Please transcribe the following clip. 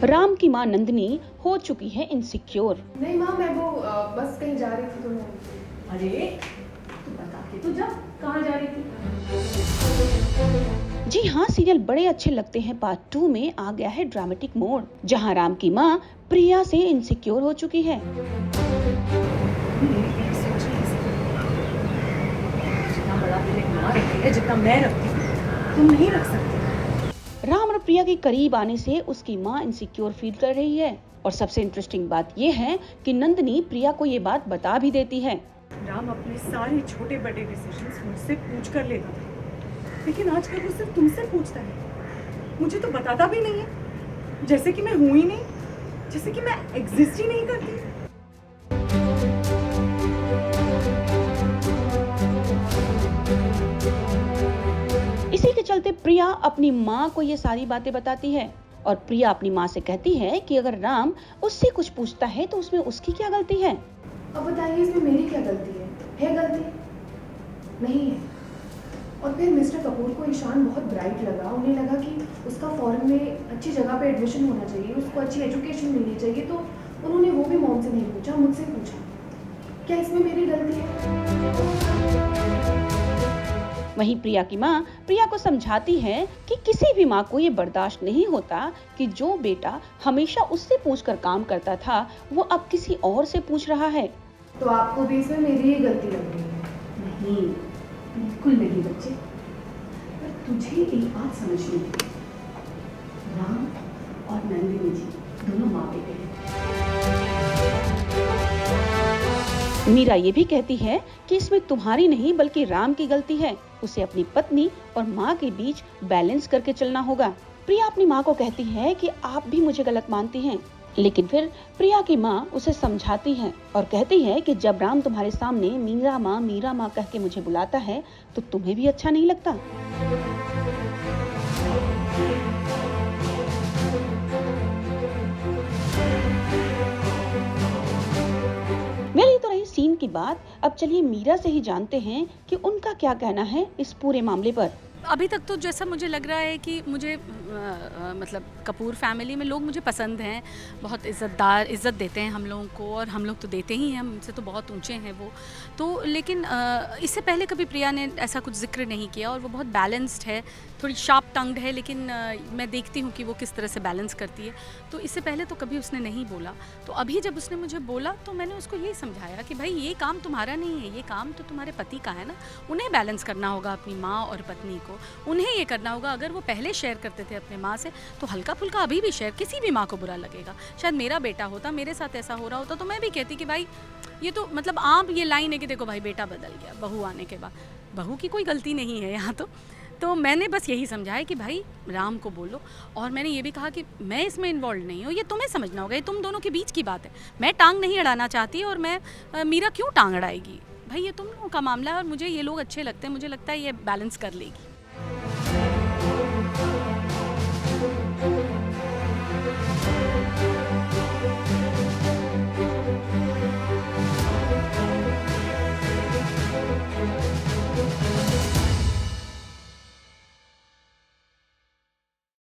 राम की मां नंदिनी हो चुकी है इनसिक्योर। नहीं माँ, मैं वो बस कहीं जा रही थी तो मैं। अरे तू बता के तो जा, कहाँ जा रही थी? जी हाँ, सीरियल बड़े अच्छे लगते हैं पार्ट 2 में आ गया है ड्रामेटिक मोड़, जहां राम की मां प्रिया से इनसिक्योर हो चुकी है। जितना बड़ा दिल एक माँ रखती है, जितना मैं रखती हूँ, तुम नहीं रख सकते। राम और प्रिया के करीब आने से उसकी मां इनसिक्योर फील कर रही है। और सबसे इंटरेस्टिंग बात यह है कि नंदिनी प्रिया को ये बात बता भी देती है। राम अपने सारे छोटे बड़े डिसीजंस मुझसे पूछ कर लेता था, लेकिन आजकल वो सिर्फ तुमसे पूछता है। मुझे तो बताता भी नहीं है, जैसे कि मैं हूं ही नहीं, जैसे कि मैं एग्जिस्ट ही नहीं करती। इसी के चलते प्रिया अपनी मां को ये सारी बातें बताती है। और प्रिया अपनी मां से कहती है कि अगर राम उससे कुछ पूछता है तो उसमें उसकी क्या गलती है। अब बताइए इसमें मेरी क्या गलती है? गलती? नहीं है। और फिर मिस्टर कपूर को ईशान बहुत ब्राइट लगा, उन्हें लगा कि उसका फॉरेन में अच्छी जगह पे एडमिशन होना चाहिए, उसको अच्छी एजुकेशन मिलनी चाहिए, तो उन्होंने वो भी मॉम से नहीं पूछा, मुझसे पूछा। क्या इसमें मेरी गलती है? वहीं प्रिया की मां प्रिया को समझाती है कि किसी भी मां को ये बर्दाश्त नहीं होता कि जो बेटा हमेशा उससे पूछकर काम करता था वो अब किसी और से पूछ रहा है। तो आपको भी इसमें मेरी ही गलती लग रही है? नहीं, बिल्कुल नहीं बच्चे। पर तुझे एक बात समझनी है, राम और नंदिनी जी दोनों माँ बेटे हैं। मीरा ये भी कहती है कि इसमें तुम्हारी नहीं बल्कि राम की गलती है, उसे अपनी पत्नी और माँ के बीच बैलेंस करके चलना होगा। प्रिया अपनी माँ को कहती है कि आप भी मुझे गलत मानती हैं, लेकिन फिर प्रिया की माँ उसे समझाती है और कहती है कि जब राम तुम्हारे सामने मीरा माँ कह के मुझे बुलाता है तो तुम्हें भी अच्छा नहीं लगता। मेरी तो रही सीन की बात, अब चलिए मीरा से ही जानते हैं कि उनका क्या कहना है इस पूरे मामले पर। अभी तक तो जैसा मुझे लग रहा है कि मुझे मतलब कपूर फैमिली में लोग मुझे पसंद हैं, बहुत इज़्ज़त देते हैं हम लोगों को, और हम लोग तो देते ही हैं, हमसे तो बहुत ऊंचे हैं वो तो। लेकिन इससे पहले कभी प्रिया ने ऐसा कुछ जिक्र नहीं किया, और वो बहुत बैलेंस्ड है, थोड़ी शार्प टंग्ड है, लेकिन मैं देखती हूँ कि वो किस तरह से बैलेंस करती है। तो इससे पहले तो कभी उसने नहीं बोला, तो अभी जब उसने मुझे बोला तो मैंने उसको यही समझाया कि भाई ये काम तुम्हारा नहीं है, ये काम तो तुम्हारे पति का है ना, उन्हें बैलेंस करना होगा अपनी माँ और पत्नी को, उन्हें ये करना होगा। अगर वो पहले शेयर करते थे अपने माँ से तो हल्का फुल्का अभी भी शेयर, किसी भी माँ को बुरा लगेगा। शायद मेरा बेटा होता, मेरे साथ ऐसा हो रहा होता तो मैं भी कहती कि भाई ये तो मतलब आप ये लाइन है कि देखो भाई बेटा बदल गया बहू आने के बाद, बहू की कोई गलती नहीं है यहाँ तो मैंने बस यही समझाया कि भाई राम को बोलो। और मैंने ये भी कहा कि मैं इसमें इन्वॉल्व नहीं हूँ, ये तुम्हें समझना होगा, ये तुम दोनों के बीच की बात है, मैं टांग नहीं अड़ाना चाहती, और मैं मीरा क्यों टांग अड़ाएगी, भाई ये तुम लोगों का मामला है, और मुझे ये लोग अच्छे लगते हैं, मुझे लगता है ये बैलेंस कर लेगी।